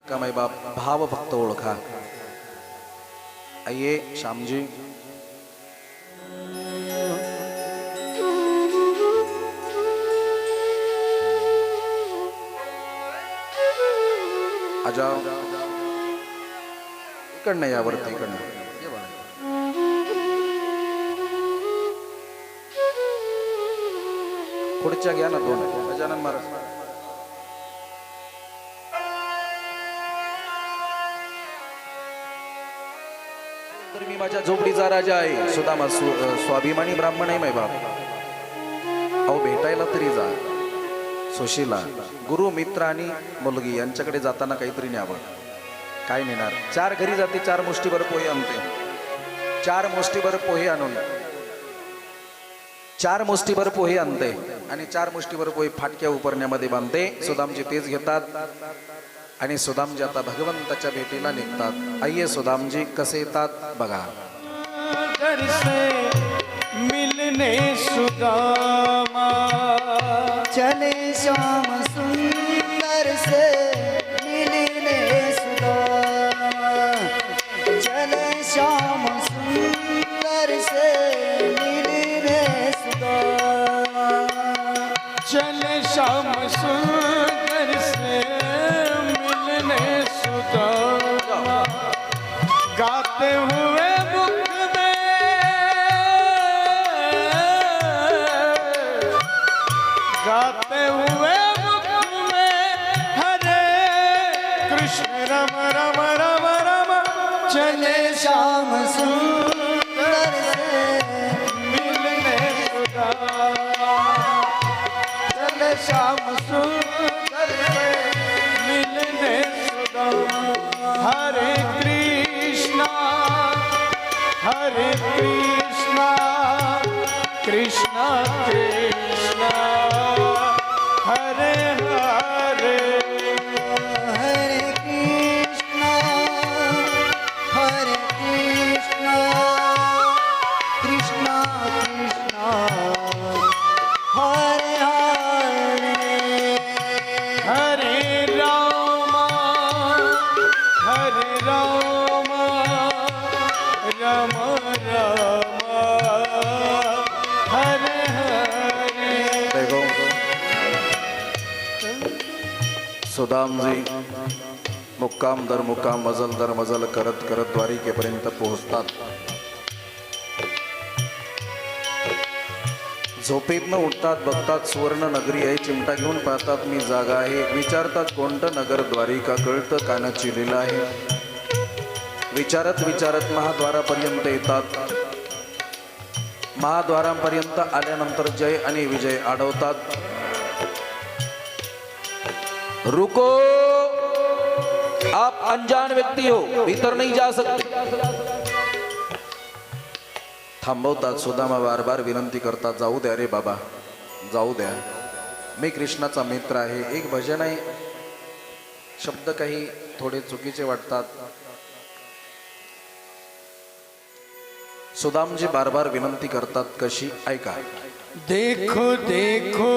का माई बाप भाव फक्त ओळखा। आइए श्याम जी। आ जाओ इकडनं यावरती इकडनं पुढच्या घ्या ना दोन गजानन महाराज। तर मी माझ्या झोपडीचा राजा आहे, सुदामा स्वाभिमानी ब्राह्मण आहे माय बाप। अहो भेटायला तरी जा। सुशीला गुरु मित्र आणि मुलगी यांच्याकडे जाताना काहीतरी न्यावं। काय नेणार? 4 घरी जाते, 4 मुष्टीभर पोहे आणते। 4 मुष्टीभर पोहे आणून 4 मुष्टीभर पोहे आणते आणि 4 मुष्टीभर पोहे फाटक्या उपरण्यामध्ये बांधते। सुदामजी तेच घेतात आणि सुदामजी आता भगवंताच्या भेटीला निघतात। आइए सुदामजी कसे येतात बघा। घर से मिलने सुदामा चले श्याम सुंदर से मिलने सुदामा, चले श्याम सुंदर से मिलने सुदामा, चले श्याम सुंदर से मिलने सुदामा। गाते हुए मुख में, गाते हुए मुख में हरे कृष्ण रम रम रम रम। चले श्याम सुंदर से मिलने सुदामा, चले श्याम सुंदर से मिलने सुदामा। हरे कृष्णा कृष्णा कृष्णा हरे हरे, हरे कृष्णा कृष्णा कृष्णा हरे हरे, हरे राम राम राम हरे हरे। देखो सुदाम जी मुक्काम दर मुक्काम मजल दर मजल करत करत द्वारिकेपर्यंत पोहोचतात। झोपेतन उठतात, बघतात सुवर्ण नगरी आहे, चिमटा घेऊन पाहतात मी जागा आहे, विचारतात कोणतं नगर द्वारिका, कळतं कानाची लीला आहे। विचारत विचारत महाद्वारापर्यंत येतात। महाद्वारापर्यंत आल्यानंतर जय आणि विजय आडवतात। रुको, आप अनजान व्यक्ति हो, भीतर नहीं जा सकते। थांबवतात। सुदामा बार बार विनंती करतात, जाऊ द्या रे बाबा, जाऊ द्या, मी कृष्णाचा मित्र आहे। एक भजन आहे, शब्द काही थोडे चुकीचे वाटतात। सुदामजी बार बार विनंती करतात, कशी? ऐका। देखो देखो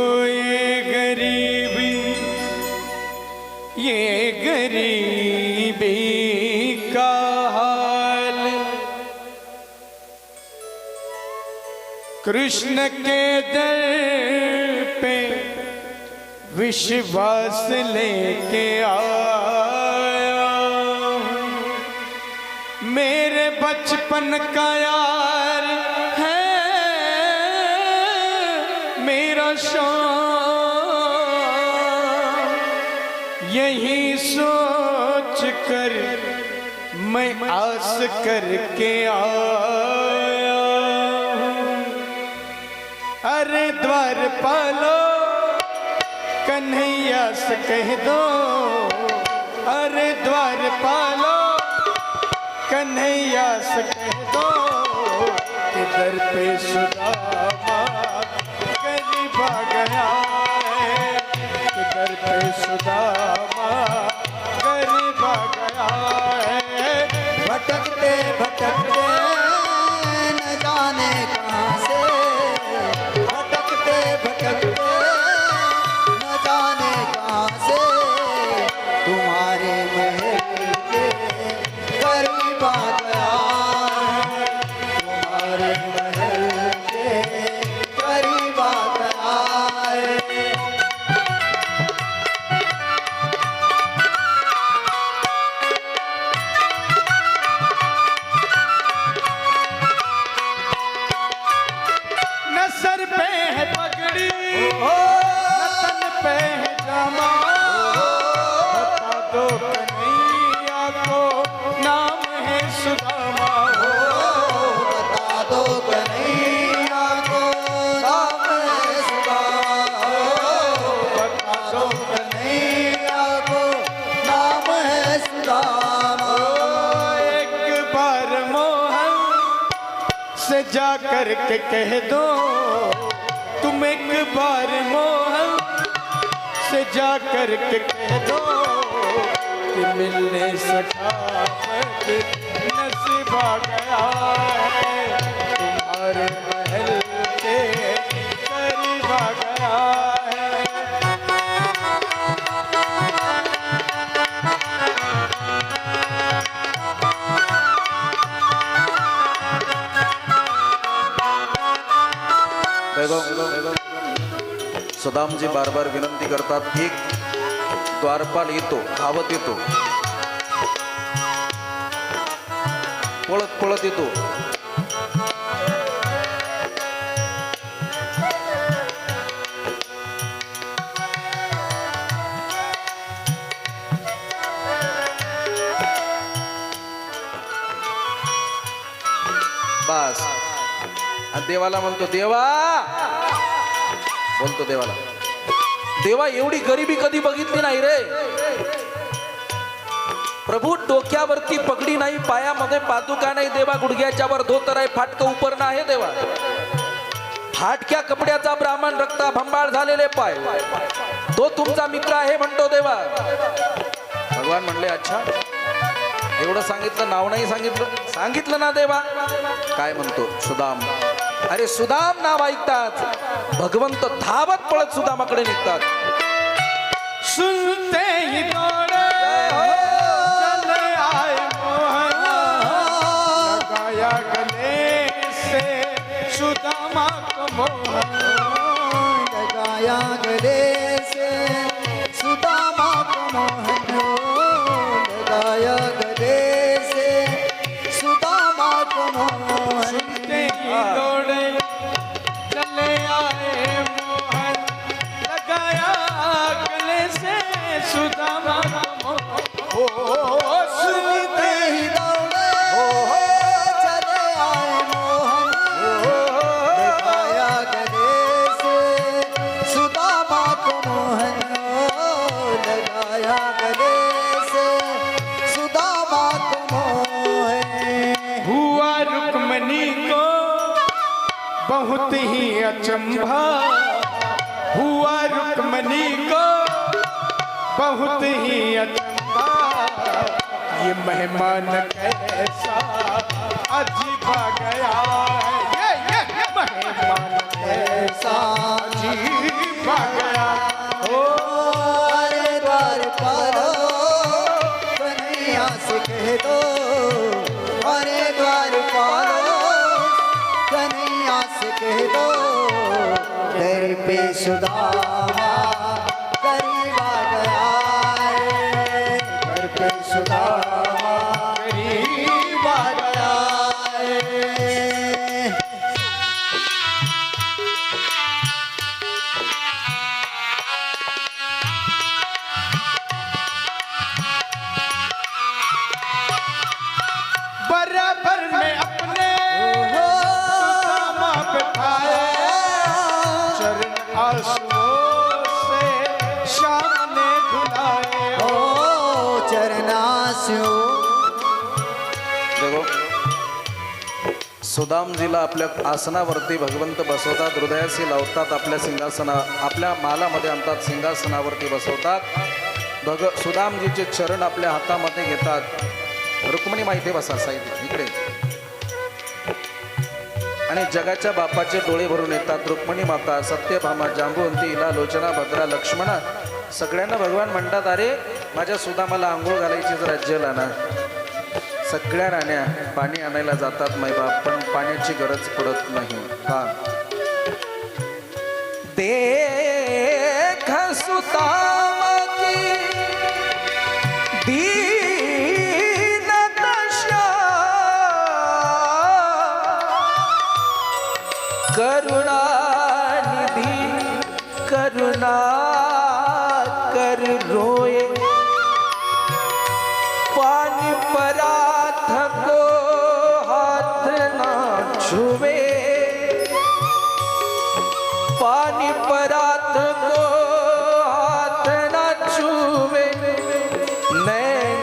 ये गरीबी का हाल, कृष्ण के दर पे विश्वास लेके आया। मेरे बचपन का यार है मेरा शान, यही सोच कर मैं आस करके आया। अरे द्वारपालो कन्हैया से कह दो, अरे द्वारपालो कन्हैया से कह दो कि दर पे सुदामा गरीब आ गया है, कि दर पे सुदामा गरीब आ गया है। भटकते भटकते न जाने कहाँ से, भटकते भटकते न जाने कहाँ से, तुम्हारे महल सुदामा एक बार मोहन से जा कर के कह दो, तुम एक बार मोहन से जा कर के कह दो कि मिलने सखावत नसीब आ गया है, तुम्हारे महल के करीब आ गया है। सुदाम जी बार बार विनंती करतात. एक द्वारपाल येतो, धावत येतो, पळत पळत येतो. बस आणि देवाला म्हणतो, देवा बोलतो देवाला, देवा एवढी गरिबी कधी बघितली नाही रे प्रभू. डोक्यावरती पगडी नाही, पायामध्ये पादुका नाही देवा, गुडघ्याच्या वर धोतर आहे, फाटकं उपरणं आहे देवा, फाटक्या कपड्याचा ब्राह्मण, रक्ता भंबाळ झालेले पाय, तो तुमचा मित्र आहे म्हणतो देवा. भगवान म्हणले, अच्छा एवढं सांगितलं, नाव नाही सांगितलं? सांगितलं ना देवा. काय म्हणतो सुदाम? अरे सुदाम नाव ऐकतात भगवंत धावत पळत सुदामाकडे निघतात. सुनते ही दौड़े चले आए मोहन, लगाया गले से सुदामा को मोहन, लगाया गले से सुदामा को मोहन, लगाया गले से सुदामा को मोहन. सुनते ही दौड़े चले आए मोहन, लगाया गले से सुदामा को मोहन. सुनते ही दौड़े चले आए मोहन, लगाया गले से सुदामा को मोहन, लगाया गले से सुदामा को मोहन. हुआ रुक्मणी को बहुत ही अचंभा, हुआ रुक्मणी को बहुत ही अचंभा, ये मेहमान कैसा अजीब आ गया है, ये मेहमान कैसा अजीब आ गया. ओ अरे द्वारपालो कन्हैया से कह दो, अरे द्वारपालो कन्हैया से कह दो, दर पे सुदामा करीब आ गया है, दर पे सुदामा करीब आ गया. है. बराबर में अपने सुदामा बिठाए, चरण आंसुओं से शाम ने धुलाए. ओ चरणास्यो देखो सुदामजीला आपल्या आसनावरती भगवंत बसवतात, हृदयाशी लावतात, आपल्या सिंहासना आपल्या मालामध्ये आणतात, सिंहासनावरती बसवतात. सुदामजीचे चरण आपल्या हातामध्ये घेतात. रुक्मिणी माहिती बसा साहेब इकडे, आणि जगाच्या बापाचे डोळे भरून येतात. रुक्मिणी माता, सत्यभामा, जांबुवंती, इला, लोचना, भद्रा, लक्ष्मणा सगळ्यांना भगवान म्हणतात, अरे माझ्या सुदामाला आंघोळ घालायची जरा जल आणा. सगळ्या राण्या पाणी आणायला जातात मायबाप, पण पाण्याची गरज पडत नाही. का देख सुदाम की दीन दशा, करुणा निधि करुणा कर रोए, पानी पराथ को हाथ ना छुए, पानी पराथ को हाथ ना छुए, नैन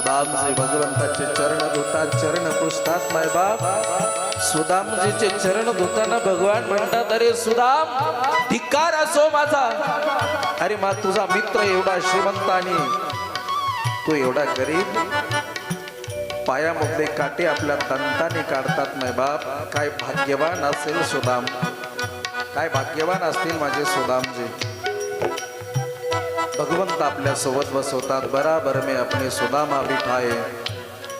सुदामजी भगवंताचे चरण धुतात, चरण पुसतात मायबाप. सुदामजीचे चरण धुताना भगवान म्हणतात, अरे सुदाम धिक्कार असो माझा. अरे मा तुझा मित्र एवढा श्रीमंत आणि तू एवढा गरीब. पायामधले काटे आपल्या दंताने काढतात मायबाप. काय भाग्यवान असेल सुदाम, काय भाग्यवान असतील माझे सुदामजी. भगवंत आपल्या सोबत बसवतात. बराबर में अपने सुदामा बिठाए,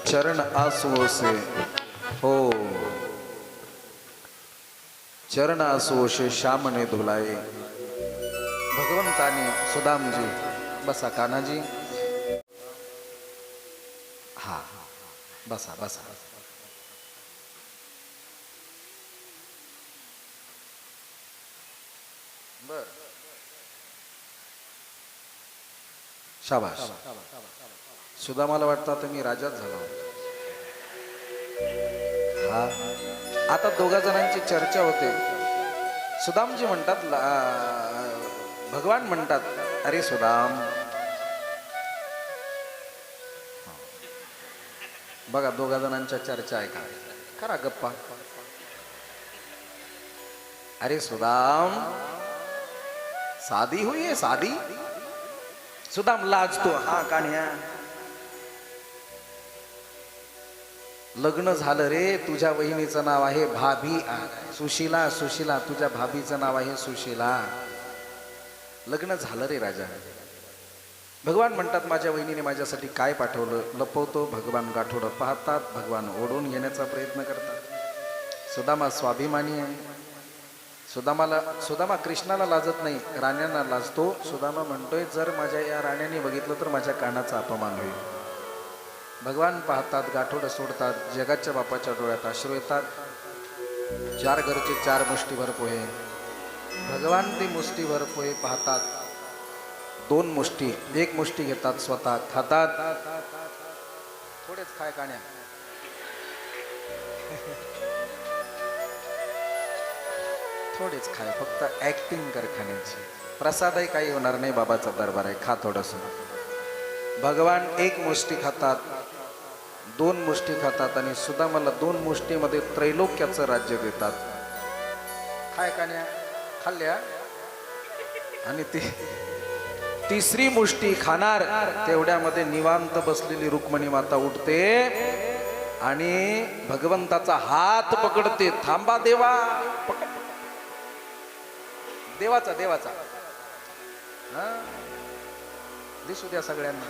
चरण आंसुओं से हो चरण आंसुओं से श्याम ने धुलाए. भगवंताने सुदामजी बसा कान्हाजी. हा बसा बसा. बर शाबास. सुदामाला वाटतं आता मी राजाच झालो. हा आता दोघा जणांची चर्चा होते. सुदामजी म्हणतात, भगवान म्हणतात, अरे सुदाम बघा दोघा जणांच्या चर्चा ऐका, करा गप्पा. अरे सुदाम शादी हुई है शादी. सुदाम लाजतो. हा कान्ह्या लग्न झालं रे. तुझ्या वहिनीचं नाव आहे भाभी सुशीला. सुशीला तुझ्या भाभीचं नाव आहे सुशीला. लग्न झालं रे राजा. भगवान म्हणतात, माझ्या वहिनीने माझ्यासाठी काय पाठवलं. लपवतो भगवान गाठोडं पाहतात. भगवान ओढून घेण्याचा प्रयत्न करतात. सुदामा स्वाभिमानी आहे. सुदामा कृष्णाला लाजत नाही, राण्यांना लाजतो. सुदामा म्हणतोय, जर माझ्या या राण्याने बघितलं तर माझ्या कानाचा अपमान होईल. भगवान पाहतात, गाठोडं सोडतात. जगाच्या बापाच्या डोळ्यात अश्रू येतात. 4 घरचे 4 मुष्टीभर पोहे. भगवान ते मुष्टीभर पोहे पाहतात. 2 मुष्टी, 1 मुष्टी घेतात, स्वतः खातात. थोडेच खाय काण्या. थोडेच खाय, फक्त ऍक्टिंग कर खाण्याची. प्रसादही काही होणार नाही, बाबाचा दरबार आहे, खा थोडस. भगवान 1 मुष्टी खातात, 2 मुष्टी खातात आणि सुदामाला 2 मुष्टीमध्ये त्रैलोक्याचं राज्य देतात. खाय कान्या. खाल्ल्या आणि ती 3री मुष्टी खाणार तेवढ्यामध्ये निवांत बसलेली रुक्मिणी माता उठते आणि भगवंताचा हात पकडते. थांबा देवा. देवाचा देवाचा दिसू द्या सगळ्यांना.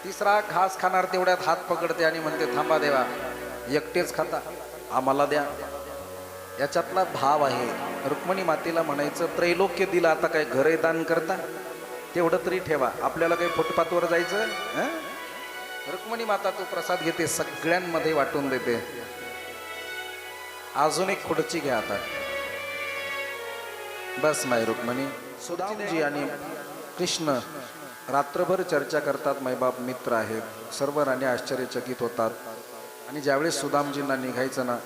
3रा घास खाणार तेवढ्यात हात पकडते आणि म्हणते, थांबा देवा, एकटेच खाता, आम्हाला द्या. याच्यातला भाव आहे. रुक्मिणी मातेला म्हणायचं, त्रैलोक्य दिलं, आता काय घरे दान करता, तेवढं तरी ठेवा, आपल्याला काही फुटपाथवर जायचं. रुक्मिणी माता तो प्रसाद घेते, सगळ्यांमध्ये वाटून देते. अजून एक खुर्ची घ्या आता. बस माय रुक्मिणी. सुदामजी आणि कृष्ण रात्रभर चर्चा करतात. मायबाप मित्र आहेत. सर्व राणी आश्चर्यचकित होतात. आणि ज्यावेळेस सुदामजींना निघायचं ना,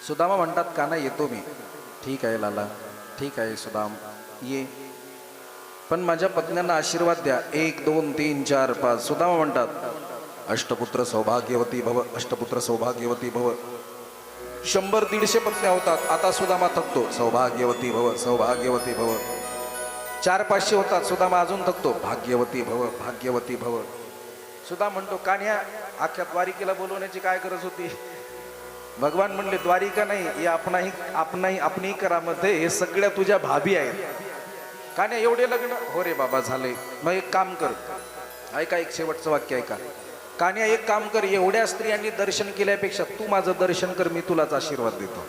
सुदामा म्हणतात, कान्हा येतो मी. ठीक आहे लाला, ठीक आहे सुदाम, ये, पण माझ्या पत्न्यांना आशीर्वाद द्या. 1 2 3 4 5. सुदामा म्हणतात, अष्टपुत्र सौभाग्यवती भव, अष्टपुत्र सौभाग्यवती भव. 100-150 पत्न्या होतात. आता सुदामा थकतो, सौभाग्यवती भव, सौभाग्यवती भव. 400-500 होतात. सुदामा अजून थकतो, भाग्यवती भव, भाग्यवती भव. सुदामा म्हणतो, कान्ह्या, अख्ख्या द्वारिकेला बोलवण्याची काय गरज होती. भगवान म्हणले, द्वारिका नाही, हे आपणाही करामध्ये हे सगळ्या तुझ्या भाभी आहेत. कान्ह्या, एवढे लग्न. हो रे बाबा झाले. मग एक काम कर, ऐका, एक शेवटचं वाक्य ऐका. कान्ह्या, एक काम कर, एवढ्या स्त्रियांनी दर्शन केल्यापेक्षा तू माझं दर्शन कर, मी तुलाच आशीर्वाद देतो.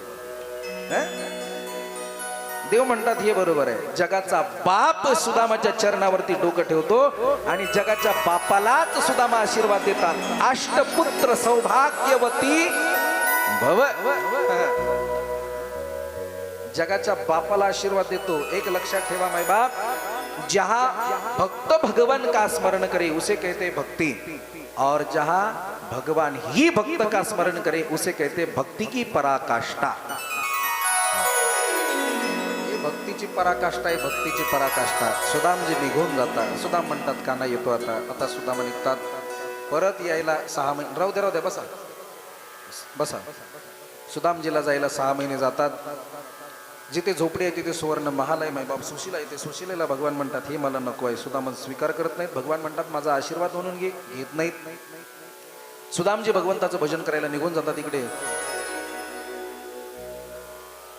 देव म्हणतात, हे बरोबर आहे. जगाचा बाप सुदामाच्या चरणावरती डोकं ठेवतो आणि जगाच्या बापालाच सुदामा आशीर्वाद देतात. अष्टपुत्र सौभाग्यवती भव. जगाच्या बापाला आशीर्वाद देतो. एक लक्षात ठेवा माय बाप, जहां भक्त भगवान का स्मरण करे उसे कहते भक्ति, और जहां भगवान ही भक्त का स्मरण करे उसे कहते भक्ति की पराकाष्ठा. भक्तीची पराकाष्ठा आहे, भक्तीची पराकाष्ठा. सुदामजी निघून जातात. सुदाम म्हणतात, कान्हा येतो आता. आता सुदामा निघतात. परत यायला 6 महिने राहू द्या बसा बसा. सुदामजीला जायला 6 महिने जातात. जिथे झोपडी आहे तिथे सुवर्ण महाल आहे मायबाप. सुशीला येते, सुशीलेला भगवान म्हणतात हे मला नको आहे. सुदामन स्वीकार करत नाहीत. भगवान म्हणतात माझा आशीर्वाद म्हणून घे, घेत नाहीत. सुदामजी भगवंताचं भजन करायला निघून जातात. इकडे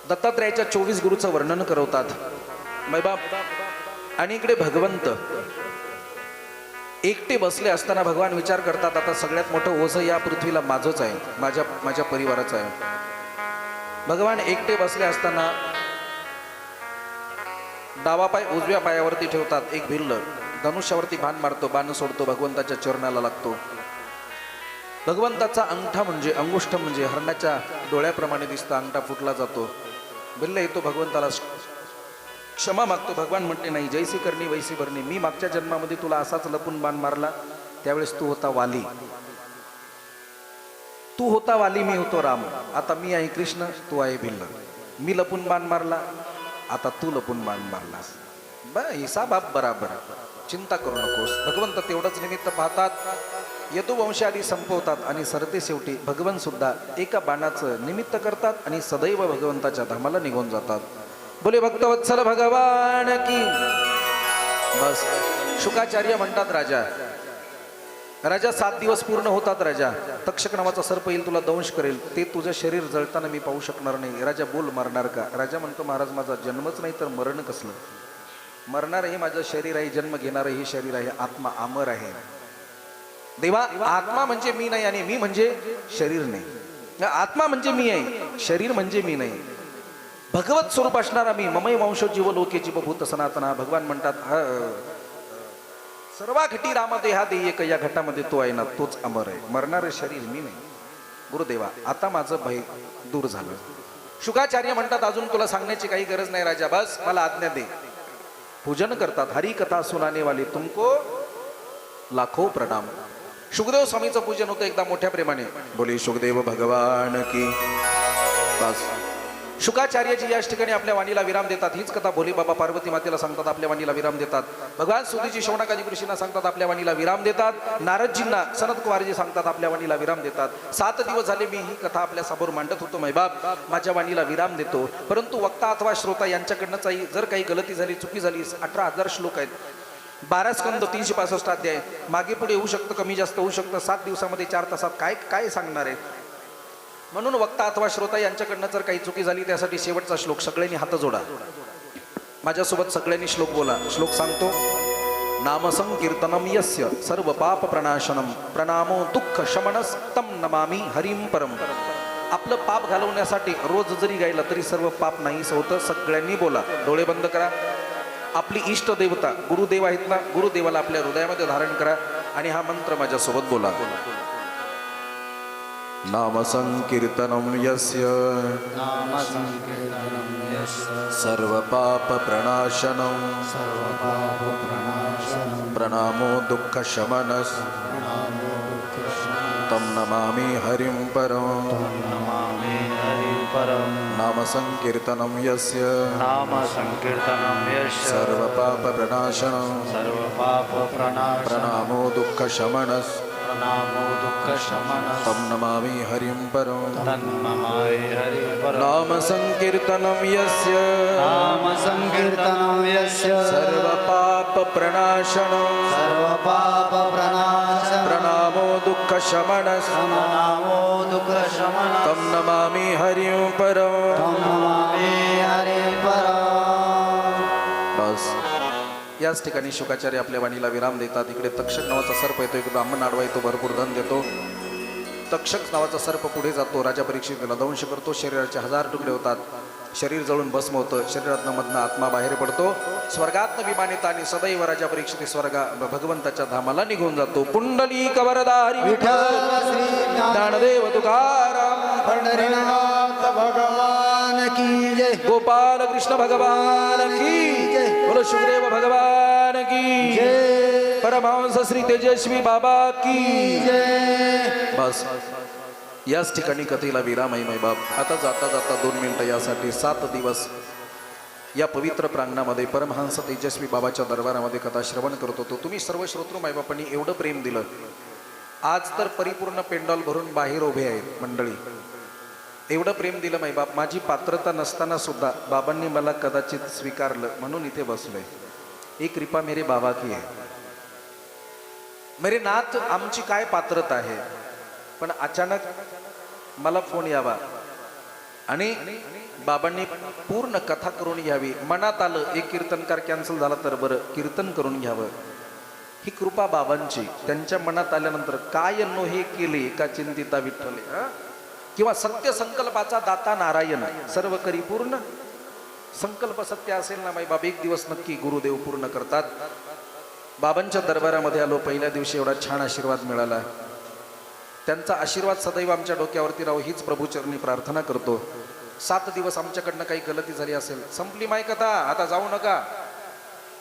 दत्तात्रयाच्या 24 गुरुचं वर्णन करवतात मायबाप. आणि इकडे भगवंत एकटे बसले असताना भगवान विचार करतात आता सगळ्यात मोठं ओझं या पृथ्वीला माझंच आहे, माझ्या परिवाराचं आहे. भगवान एकटे बसले असताना डावा पाय उजव्या पायावरती ठेवतात. एक भिल्ल धनुष्यावरती बाण मारतो, बाण सोडतो, भगवंताच्या चरणाला लागतो. भगवंताचा अंगठा म्हणजे अंगुष्ठ म्हणजे हरणाच्या डोळ्याप्रमाणे दिसतं. अंगठा फुटला जातो. भिल्ल येतो, भगवंताला क्षमा मागतो. भगवान म्हणते नाही, जैसी करणी वैसी भरणी. मी मागच्या जन्मामध्ये तुला असाच लपून बाण मारला, त्यावेळेस तू होता वाली. तू होता वाली, मी होतो राम. आता मी आहे कृष्ण, तू आहे भिल्ल. मी लपून बाण मारला, आता तू लपून बाण मारलास. हिसाब आप बराबर, चिंता करू नकोस. भगवंत तेवढंच निमित्त पाहतात. यदुवंशादी संपवतात आणि सरते शेवटी भगवंत सुद्धा एका बाणाचं निमित्त करतात आणि सदैव भगवंताच्या धामाला निघून जातात. बोले भक्तवत्सल भगवान की. बस शुकाचार्य म्हणतात राजा 7 दिवस पूर्ण होतात. राजा तक्षक नावाचा सर्प येईल, तुला दंश करेल. ते तुझं शरीर जळताना मी पाहू शकणार नाही. राजा बोल, मरणार का? राजा म्हणतो महाराज माझा जन्मच नाही तर मरण कसलं? मरणार हे माझं शरीर आहे, जन्म घेणार हे शरीर आहे. आत्मा अमर आहे. देवा आत्मा म्हणजे मी नाही आणि मी म्हणजे शरीर नाही. आत्मा म्हणजे मी आहे, शरीर म्हणजे मी नाही. भगवत स्वरूप असणारा मी, ममय वंश जीव लोके जीवभूत सनातना. भगवान म्हणतात सर्वा घटी राम देहा दे एक, या घटामध्ये तो आहे ना, तोच अमर आहे. मरणारे शरीर मी नाही. गुरुदेवा आता माझं भय दूर झालं. शुकाचार्य म्हणतात अजून तुला सांगण्याची काही गरज नाही राजा, बस मला आज्ञा दे. पूजन करतात. हरी कथा सुनाने वाली तुमको लाखो प्रणाम. सुखदेव स्वामीचं पूजन होतं एकदा मोठ्या प्रेमाने. बोली सुखदेव भगवान की. बस शुकाचार्यजी याच ठिकाणी आपल्या वाणीला विराम देतात. हीच कथा भोली बाबा पार्वती मातेला सांगतात, आपल्या वाणीला विराम देतात. भगवान सुधीजी शौनकादी ऋषींना सांगतात, आपल्या वाणीला विराम देतात. नारदजींना सनत कुमारजी सांगतात, आपल्या वाणीला विराम देतात. 7 दिवस झाले मी ही कथा आपल्या समोर मांडत होतो मैबाप, माझ्या वाणीला विराम देतो. परंतु वक्ता अथवा श्रोता यांच्याकडनं जर काही गलती झाली, चुकी झाली. 18,000 श्लोक आहेत, 12 स्कंद, 365 अध्याय. मागे पुढे होऊ शकतं, कमी जास्त होऊ शकतं. 7 दिवसामध्ये 4 तासात काय सांगणार आहे? म्हणून वक्ता अथवा श्रोता यांच्याकडनं जर काही चुकी झाली, त्यासाठी शेवटचा श्लोक. सगळ्यांनी हात जोडा, माझ्यासोबत सगळ्यांनी श्लोक बोला. श्लोक सांगतो. नाम संकीर्तनम यस्य सर्व पाप प्रणाशनम प्रणामो दुःख शमनस तम नमामि हरिम परम. आपलं पाप घालवण्यासाठी रोज जरी गायला तरी सर्व पाप नाहीस होतं. सगळ्यांनी बोला. डोळे बंद करा. आपली इष्ट देवता गुरुदेव आहेत ना, गुरुदेवाला आपल्या हृदयामध्ये धारण करा आणि हा मंत्र माझ्यासोबत बोला. नाम संकीर्तनम यस्य सर्व पाप प्रणाशनम प्रणामो दुःख शमनस तम नमामि हरिं परम. नाम संकीर्तनम यस्य सर्व पाप प्रणाशनम प्रणामो दुःख शमनस तम नमामि हरिं परम. नाम संकीर्तनम यस्य सर्व पाप प्रणाशनम प्रणामो दुःख शमनस तम नमामि हरिं परम. बस याच ठिकाणी शुकाचार्य आपल्या वाणीला विराम देतात. इकडे तक्षक नावाचा सर्प येतो, एक ब्राह्मण आडवा येतो, भरपूर धन देतो. तक्षक नावाचा सर्प पुढे जातो, राजा परीक्षितला दंश करतो. शरीराचे 1000 तुकडे होतात. शरीर जळून भस्म होतं. शरीरातनं मधनं आत्मा बाहेर पडतो. स्वर्गातनं विमान येतं आणि सदैव राजा परीक्षित भगवंताच्या धामाला निघून जातो. पुंडलिक वरदारी ज्ञानदेव तुकाराम पंढरीनाथ भगवान की जय. गोपाल कृष्ण भगवान की जय. बोलो सुखदेव भगवान की जय. परमहंस श्री तेजस्वी बाबा की जय. बस याच ठिकाणी कथेला विराम आहे बाप. आता जाता जाता 2 मिनिटं यासाठी 7 दिवस या पवित्र प्रांगणामध्ये परमहंस तेजस्वी बाबाच्या दरबारामध्ये कथा श्रवण करत होतो. तुम्ही सर्व श्रोतृ मायबापांनी एवढं प्रेम दिलं. आज तर परिपूर्ण पेंडॉल भरून बाहेर उभे आहेत मंडळी. एवढं प्रेम दिलं माईबाप. माझी पात्रता नसताना सुद्धा बाबांनी मला कदाचित स्वीकारलं म्हणून इथे बसलोय. ही कृपा मेरे बाबा की आहे. मेरे नाथ आमची काय पात्रता आहे, पण अचानक मला फोन यावा आणि बाबांनी पूर्ण कथा करून घ्यावी. मनात आलं एक कीर्तनकार कॅन्सल झाला तर बरं कीर्तन करून घ्यावं. ही कृपा बाबांची. त्यांच्या मनात आल्यानंतर काय नो हे केले का चिंतिता विठ्ठले, किंवा सत्य संकल्पाचा दाता नारायण सर्व करी पूर्ण. संकल्प सत्य असेल ना माई बाबा, एक दिवस नक्की गुरुदेव पूर्ण करतात. बाबांच्या दरबारामध्ये आलो. पहिल्या दिवशी एवढा छान आशीर्वाद मिळाला. त्यांचा आशीर्वाद सदैव आमच्या डोक्यावरती राहो हीच प्रभूचरणी प्रार्थना करतो. 7 दिवस आमच्याकडनं काही गलती झाली असेल, संपली माई कथा, आता जाऊ नका.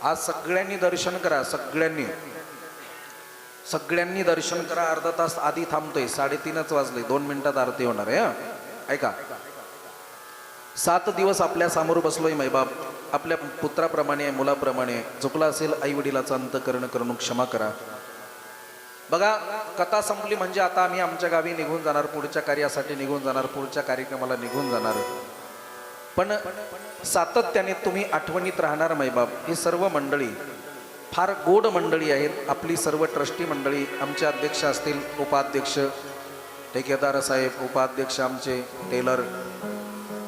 आज सगळ्यांनी दर्शन करा. सगळ्यांनी दर्शन करा. अर्धा तास आधी थांबतोय. 3:30 वाजले. 2 मिनिटात आरती होणार आहे. ऐका, 7 दिवस आपल्या समोर बसलोय माईबाप. आपल्या पुत्राप्रमाणे मुलाप्रमाणे. चुकला असेल आई वडिलाचा अंतकरण करून क्षमा करा. बघा, कथा संपली म्हणजे आता आम्ही आमच्या गावी निघून जाणार, पुढच्या कार्यासाठी निघून जाणार, पुढच्या कार्यक्रमाला निघून जाणार. पण सातत्याने तुम्ही आठवणीत राहणार माईबाप. ही सर्व मंडळी फार गोड मंडळी आहेत. आपली सर्व ट्रस्टी मंडळी, आमचे अध्यक्ष असतील, उपाध्यक्ष ठेकेदार साहेब, उपाध्यक्ष आमचे टेलर,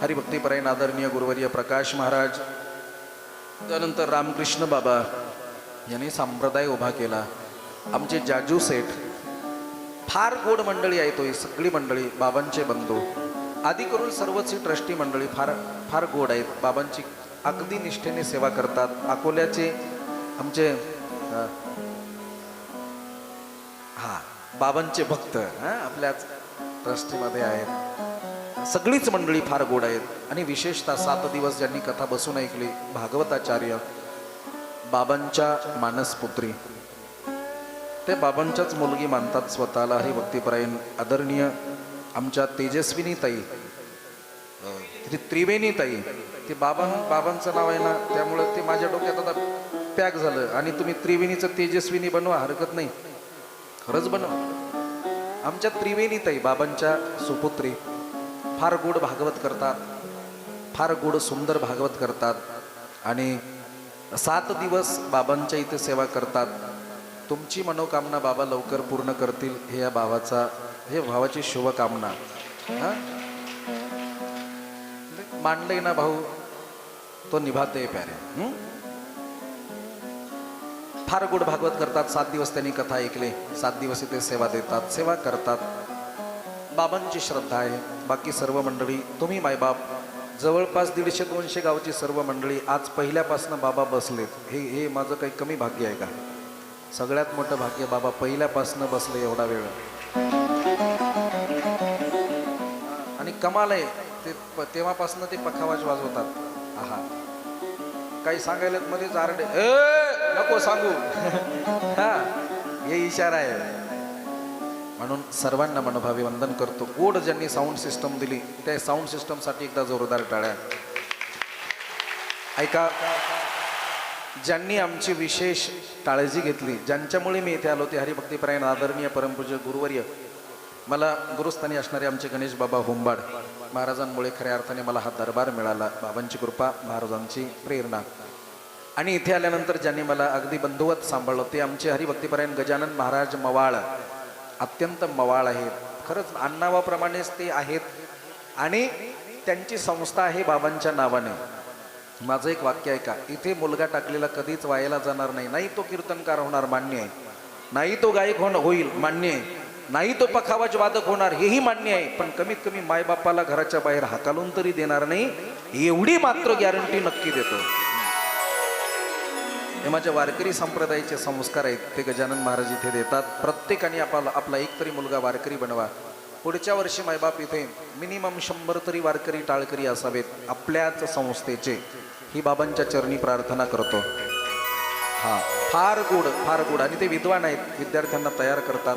हरिभक्तीपरायण आदरणीय गुरुवर्य प्रकाश महाराज, त्यानंतर रामकृष्ण बाबा यांनी संप्रदाय उभा केला, आमचे जाजू सेठ. फार गोड मंडळी आहेत. ही सगळी मंडळी बाबांचे बंधू, आदी करून सर्वच ही ट्रस्टी मंडळी फार फार गोड आहेत. बाबांची अगदी निष्ठेने सेवा करतात. अकोल्याचे आमचे बाबांचे भक्त आपल्याच ट्रस्टीमध्ये आहेत. सगळीच मंडळी फार गोड आहेत. आणि विशेषतः 7 दिवस ज्यांनी कथा बसून ऐकली, भागवताचार्य, बाबांच्या मानसपुत्री, ते बाबांच्याच मुलगी मानतात स्वतःला. हरिभक्तीपरायण आदरणीय आमच्या तेजस्विनी ताई, त्रिवेणी ताई, ते बाबांचं नाव आहे ना, त्यामुळे ते माझ्या डोक्यात आता पॅक झालं. आणि तुम्ही त्रिवेणीचं तेजस्विनी बनवा, हरकत नाही, खरंच बनवा. आमच्या त्रिवेणी ताई बाबांच्या सुपुत्री, फार गोड भागवत करतात, फार गोड सुंदर भागवत करतात. आणि 7 दिवस बाबांच्या इथे सेवा करतात. तुमची मनोकामना बाबा लवकर पूर्ण करतील, हे या भावाची शुभकामना. मांडले ना भाऊ तो निभाते प्यारे. फार गोड भागवत करतात. 7 दिवस त्यांनी कथा ऐकले, 7 दिवस इथे सेवा देतात, सेवा करतात. बाबांची श्रद्धा आहे. बाकी सर्व मंडळी, तुम्ही मायबाप, जवळपास 150-200 गावची सर्व मंडळी आज पहिल्यापासून बाबा बसलेत. हे माझं काही कमी भाग्य आहे का? सगळ्यात मोठं भाग्य, बाबा पहिल्यापासून बसले एवढा वेळ. आणि कमाल आहे, ते तेव्हापासून ते पखावाज वाजवतात. आहा, काही सांगायला मध्ये जारडे, नको सांगू. हे इशारा आहे. म्हणून सर्वांना मनोभावे वंदन करतो. गोड ज्यांनी साऊंड सिस्टम दिली, त्या साऊंड सिस्टमसाठी एकदा जोरदार टाळ्या. ऐका, ज्यांनी आमची विशेष काळजी घेतली, ज्यांच्यामुळे मी इथे आलो, ते हरिभक्तीपरायण आदरणीय परमपूज्य गुरुवर्य, मला गुरुस्थानी असणारे आमचे गणेश बाबा होंबाड महाराजांमुळे खऱ्या अर्थाने मला हा दरबार मिळाला. बाबांची कृपा, महाराजांची प्रेरणा. आणि इथे आल्यानंतर ज्यांनी मला अगदी बंधुवत सांभाळलं, ते आमचे हरिभक्तीपरायण गजानन महाराज मवाळ. अत्यंत मवाळ आहेत खरंच, अण्णावाप्रमाणेच ते आहेत. आणि त्यांची संस्था आहे बाबांच्या नावाने. माझं एक वाक्य आहे का, इथे मुलगा टाकलेला कधीच वायाला जाणार नाही. नाही तो कीर्तनकार होणार, मान्य आहे. नाही तो गायक होईल, मान्य आहे. नाही तो पखावाज वादक होणार, हेही मान्य आहे. पण कमीत कमी मायबापाला घराच्या बाहेर हाकालून तरी देणार नाही, एवढी मात्र गॅरंटी नक्की देतो. हे माझ्या वारकरी संप्रदायाचे संस्कार आहेत, ते गजानन महाराज इथे देतात. प्रत्येकाने आपला एक तरी मुलगा वारकरी बनवा. पुढच्या वर्षी मायबाप इथे मिनिमम 100 तरी वारकरी टाळकरी असावेत आपल्याच संस्थेचे. ही बाबांच्या चरणी प्रार्थना करतो. फार गोड. आणि ते विद्वान आहेत, विद्यार्थ्यांना तयार करतात.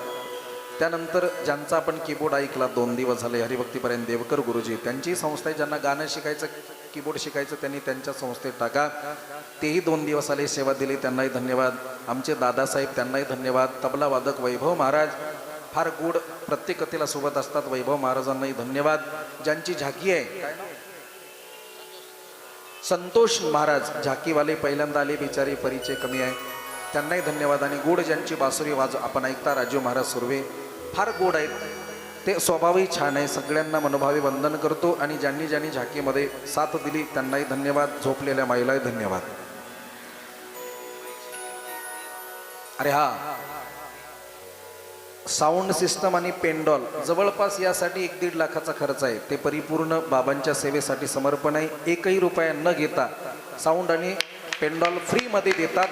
त्यानंतर ज्यांचा आपण कीबोर्ड ऐकला 2 दिवस झाले, हरिभक्तीपरायण देवकर गुरुजी, त्यांची संस्था आहे. ज्यांना गाणं शिकायचं, कीबोर्ड शिकायचं, त्यांनी त्यांच्या संस्थेत टाका. तेही 2 दिवस आले, सेवा दिली, त्यांनाही धन्यवाद. आमचे दादासाहेब, त्यांनाही धन्यवाद. तबला वादक वैभव महाराज, फार गोड प्रत्येक कथेला सोबत असतात. वैभव महाराजांनाही धन्यवाद. ज्यांची झाकी आहे, काय नाव? संतोष महाराज झाकीवाले पहिल्यांदा आले, बिचारी परिचय कमी आहे, त्यांनाही धन्यवाद. आणि गोड ज्यांची बासुरी वाज आपण ऐकता, राजू महाराज सुर्वे, फार गोड आहेत, ते स्वभावही छान आहे. सगळ्यांना मनोभावे वंदन करतो. आणि ज्यांनी ज्यांनी झाकीमध्ये साथ दिली त्यांनाही धन्यवाद. झोपलेल्या माईलाही धन्यवाद. अरे हा, साऊंड सिस्टम आणि पेंडॉल जवळपास यासाठी 1-1.5 लाखाचा खर्च आहे. ते परिपूर्ण बाबांच्या सेवेसाठी समर्पण आहे. 1ही रुपया न घेता साऊंड आणि पेंडॉल फ्रीमध्ये देतात.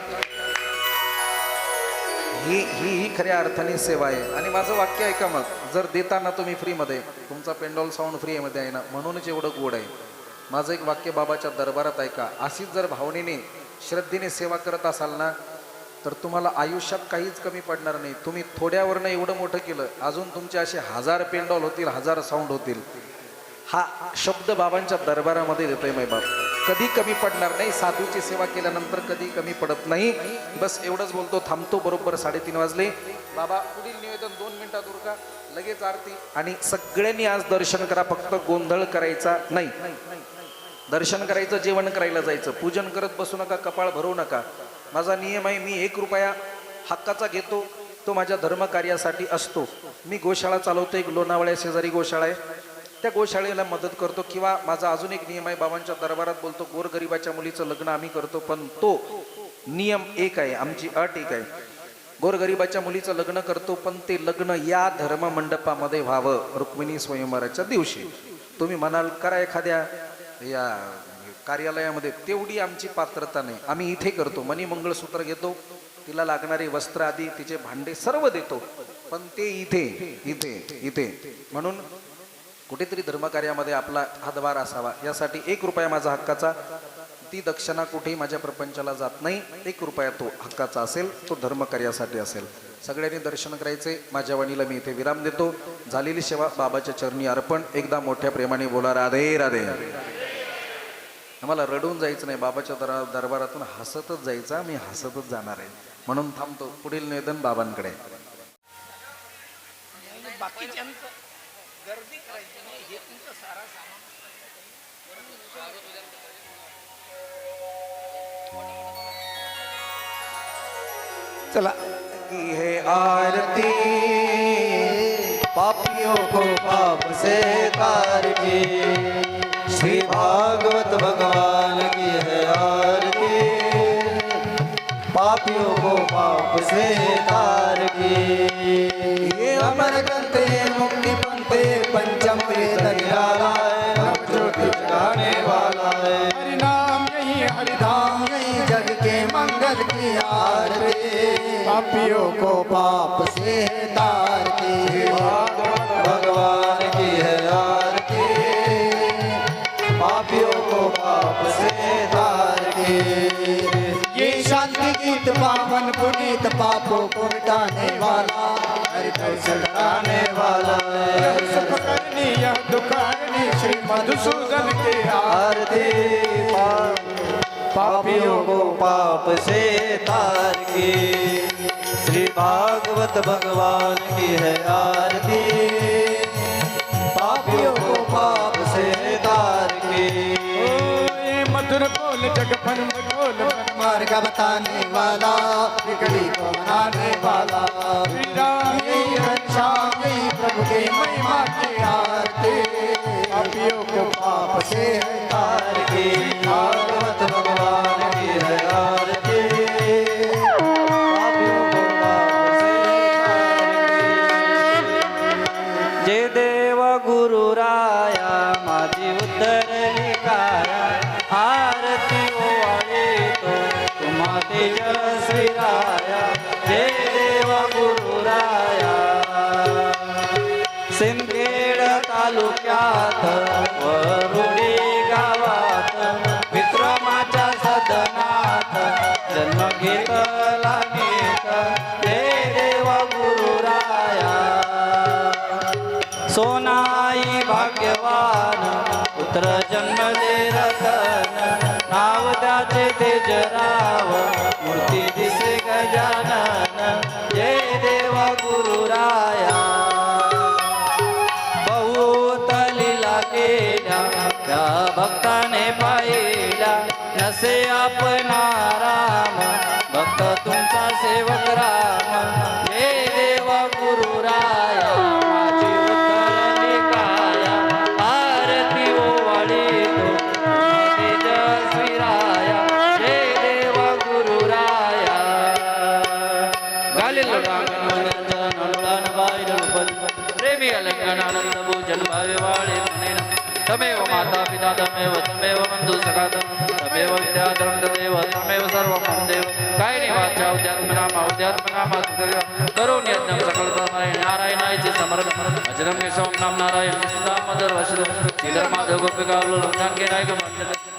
ही खऱ्या अर्थाने सेवा आहे. आणि माझं वाक्य ऐका मग, जर देताना तुम्ही फ्रीमध्ये, तुमचा पेंडॉल साऊंड फ्रीमध्ये आहे ना, म्हणूनच एवढं गोड आहे. माझं एक वाक्य बाबाच्या दरबारात ऐका. अशीच जर भावनेने श्रद्धेने सेवा करत असाल ना, तर तुम्हाला आयुष्यात काहीच कमी पडणार नाही. तुम्ही थोड्यावरनं एवढं मोठं केलं, अजून तुमचे असे 1000 पेंडॉल होतील, 1000 साऊंड होतील. हा शब्द बाबांच्या दरबारामध्ये देतोय मै बाप. कधी कमी पडणार नाही. साधूची सेवा केल्यानंतर कधी कमी पडत नाही. बस एवढंच बोलतो, थांबतो. बरोबर 3:30 वाजले. बाबा पुढील निवेदन 2 मिनिटात उरका, लगेच आरती. आणि सगळ्यांनी आज दर्शन करा, फक्त गोंधळ करायचा नाही. दर्शन करायचं, जेवण करायला जायचं, पूजन करत बसू नका, कपाळ भरू नका. माझा नियम आहे, मी 1 रुपया हक्काचा घेतो, तो माझ्या धर्मकार्यासाठी असतो. मी गोशाळा चालवतो, एक लोणावळ्या शेजारी गोशाळा आहे, त्या गोशाळेला मदत करतो. किंवा माझा अजून एक नियम आहे, बाबांच्या दरबारात बोलतो, गोरगरिबाच्या मुलीचं लग्न आम्ही करतो, पण तो नियम एक आहे, आमची अट एक आहे, गोरगरिबाच्या मुलीचं लग्न करतो, पण ते लग्न या धर्म मंडपामध्ये व्हावं, रुक्मिणी स्वयंवराच्या दिवशी. तुम्ही म्हणाल करा एखाद्या या कार्यालयामध्ये, तेवढी आमची पात्रता नाही. आम्ही इथे करतो. मनी मंगळसूत्र घेतो, तिला लागणारे वस्त्र आदी, तिचे भांडे सर्व देतो, पण ते इथे इथे इथे. म्हणून कुठेतरी धर्मकार्यामध्ये आपला हातभार असावा, यासाठी 1 रुपया माझा हक्काचा. ती दक्षिणा कुठेही माझ्या प्रपंचाला जात नाही. 1 रुपया तो हक्काचा असेल, तो धर्मकार्यासाठी असेल. सगळ्यांनी दर्शन करायचे. माझ्या वाणीला मी इथे विराम देतो. झालेली सेवा बाबाच्या चरणी अर्पण. एकदा मोठ्या प्रेमाने बोला, राधे राधे. आम्हाला रडून जायचं नाही, बाबाच्या दरबारातून हसतच जायचं. मी हसतच जाणार आहे, म्हणून थांबतो. पुढील निवेदन बाबांकडे. चला की है आरती पापियों को पाप से तार की, श्री भागवत भगवान की है आरती पापियों को पाप से तार की। ये अमर ग्रंथ मुक्ति पंथे पंचम वेद निराला है, ज्योति जगाने वाला है। हरिनाम यही हरिधाम यही जग के मंगल की आरती पापियों को पाप से तार की, भगवान की है आरती पापियों को पाप से तार की। ये शांति गीत पावन पुनीत पापों को मिटाने वाला, हरि दर्शन कराने वाला है। सुख करनी यह दुख हरनी श्री मधुसूदन के आरती पापियों को पाप से तार की, श्री भागवत भगवान की है आरती पापियों को पाप से तार की। ये मधुर बोल जगपन बोल मार्ग बताने वाला, बिगड़ी को मनाने वाला, श्री राम यही घनश्याम यही प्रभु की महिमा की आरती पापियों को पाप से तार की, भागवत भगवान की है आरती पापियों को पाप से तार की। जय देव गुरु राया माझी उद्धरली काया, आरती ओवाळी तो तुम्हा तेजस्वी राया। जय देव गुरु राया। सिंदखेड तालुक्यात वरुडी गावात विक्रमाच्या सदनात जन्म घेतला नीत, जय देव गुरु राया। सोनाई भाग्यवान पुत्र जन्मले रतन, नाव त्याचे तेजराव मूर्ती दिसे गजानन, जय देव गुरु राया। पाहिला नसे आपणा राम भक्त तुमचा सेवक राम हे देव गुरु राया माझी उतरली काया आरती ओवाळी तो तेजस्वी राया हे देव गुरु राया गालिल प्रेमी अलंकन आनंद भूजन भावे वाळे तमेव माता पिता तमेव बंधु सखा तमेव विद्याधरं तदेव तमेव सर्वं मम देव कायेन वाचा उद्यात्मनामा करोमि यज्ञं सकलतमय नारायणाय समर्पणम् अजरं केशवं नाम नारायण सीतामदर वशदं श्रीधर माधव गोपिका लोलं नायक